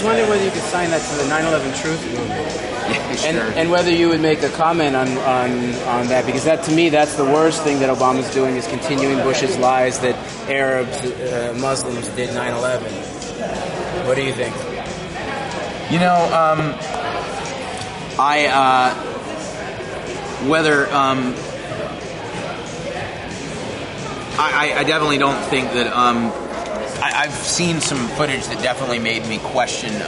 wondering whether you could sign that to the 9/11 Truth Movement. Yeah, sure. And whether you would make a comment on that, because that, to me, that's the worst thing that Obama's doing, is continuing Bush's lies that Arabs, Muslims did 9/11. What do you think? You know, I definitely don't think that. I've seen some footage that definitely made me question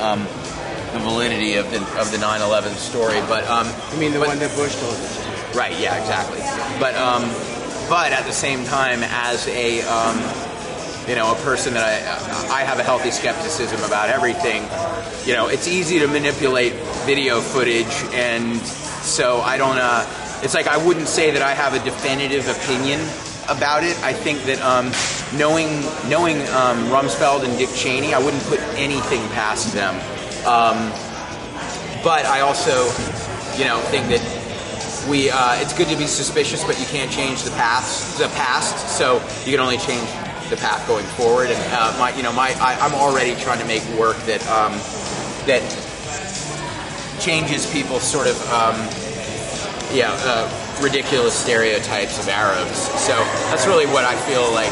the validity of the 9/11 story, but You mean the one that Bush told us? right? Yeah, exactly. But at the same time, as a a person that I have a healthy skepticism about everything. You know, it's easy to manipulate video footage, and so I don't. It's like I wouldn't say that I have a definitive opinion about it. I think that knowing Rumsfeld and Dick Cheney, I wouldn't put anything past them. But I also, think that it's good to be suspicious, but you can't change the past. So you can only change the path going forward. And I'm already trying to make work that that changes people's sort of ridiculous stereotypes of Arabs. So that's really what I feel like,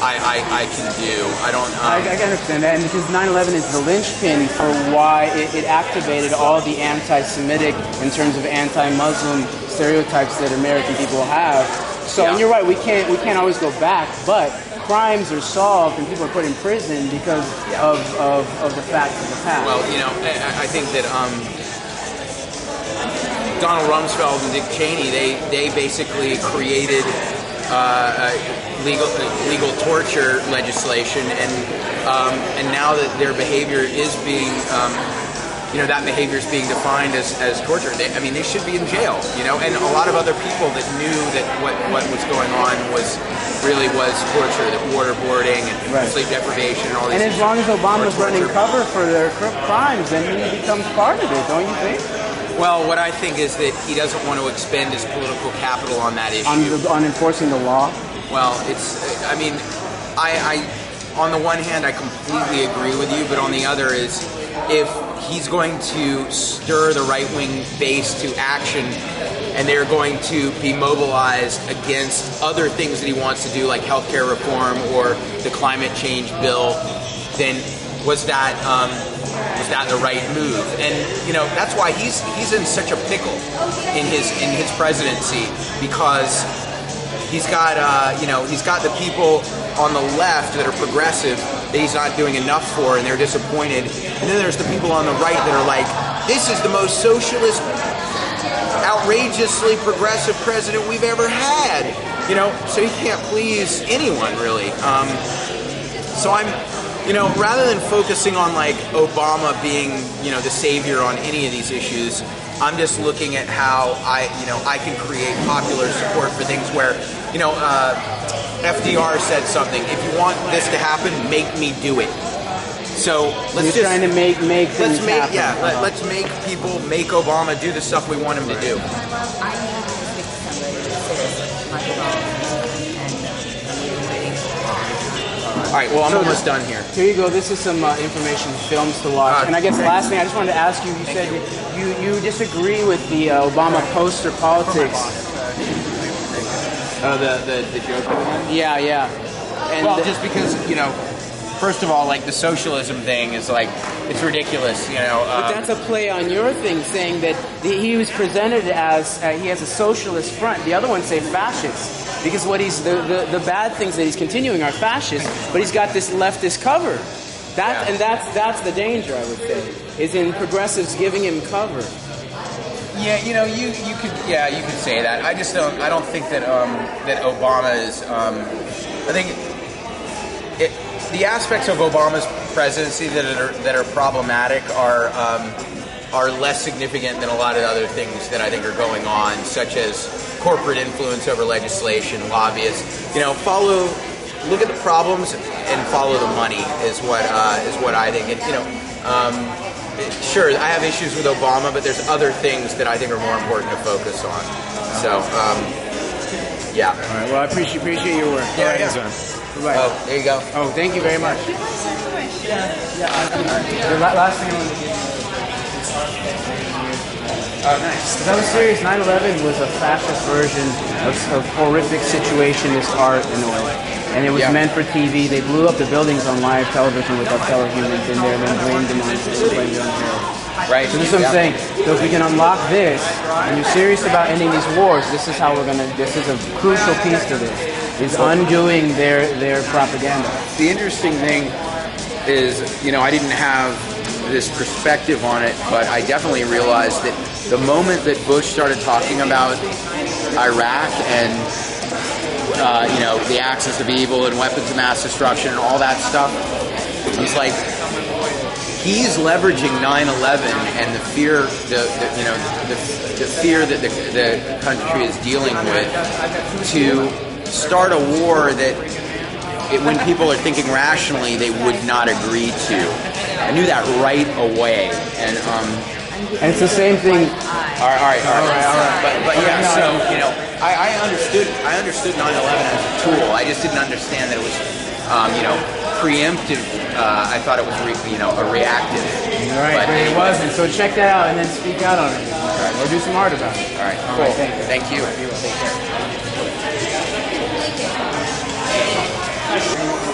I can do. I don't... I understand that, and because 9/11 is the linchpin for why it activated all the anti-Semitic, in terms of anti-Muslim stereotypes that American people have. So, and you're right, we can't always go back, but crimes are solved and people are put in prison because of the facts of the past. Well, I think that Donald Rumsfeld and Dick Cheney, they basically created legal torture legislation, and now that their behavior is being that behavior is being defined as torture. They should be in jail. And a lot of other people that knew that what was going on was torture, that waterboarding and sleep deprivation and all these. And as long as Obama's running cover for their crimes, then he becomes part of it, don't you think? Well, what I think is that he doesn't want to expend his political capital on that issue. On enforcing the law? Well, I on the one hand, I completely agree with you, but on the other is, if he's going to stir the right-wing base to action and they're going to be mobilized against other things that he wants to do, like healthcare reform or the climate change bill, then was that the right move? And that's why he's in such a pickle in his presidency, because he's got the people on the left that are progressive that he's not doing enough for, and they're disappointed. And then there's the people on the right that are like, this is the most socialist, outrageously progressive president we've ever had. So he can't please anyone, really. So I'm, rather than focusing on like Obama being, the savior on any of these issues, I'm just looking at how I can create popular support for things where, FDR said something. If you want this to happen, make me do it. So let's trying to make things happen. Yeah, let's make people make Obama do the stuff we want him to do. All right, well, I'm almost done here. Here you go. This is some information, films to watch. And I guess the last thing I just wanted to ask you, you said you disagree with the Obama poster politics. Oh, the joke of it? Yeah. And just because, first of all, like the socialism thing is like, it's ridiculous, but that's a play on your thing, saying that he was presented as, he has a socialist front. The other ones say fascist. Because what the bad things that he's continuing are fascist, but he's got this leftist cover. And that's the danger, I would say, is in progressives giving him cover. Yeah, you could say that. I don't think that that Obama is. I think the aspects of Obama's presidency that are problematic are less significant than a lot of other things that I think are going on, such as corporate influence over legislation, lobbyists. Look at the problems and follow the money is what I think. And sure, I have issues with Obama, but there's other things that I think are more important to focus on. So. Yeah. All right. Well, I appreciate your work. Yeah, All right, yeah. Bye. Oh, there you go. Oh, thank you very much. Yeah. The last thing I want to give you. Oh, nice. Because I was serious, 9/11 was a fascist version of horrific situationist art in a way. And it was meant for TV. They blew up the buildings on live television without telehumans in there and then blamed them on terrorists. Right. So this is what I'm saying. So if we can unlock this, and you're serious about ending these wars, this is how we're gonna. This is a crucial piece to this. Is undoing their propaganda. The interesting thing is, I didn't have this perspective on it, but I definitely realized that the moment that Bush started talking about Iraq and the axis of evil and weapons of mass destruction and all that stuff, he's like, he's leveraging 9/11 and the fear, the fear that the country is dealing with to start a war that, when people are thinking rationally, they would not agree to. I knew that right away, and it's the same thing. All right. But yeah, so I understood 9/11 as a tool. I just didn't understand that it was preemptive. I thought it was a reactive. Right, but it wasn't. So check that out and then speak out on it. Or do some art about it. All right, cool. Thank you. Take care.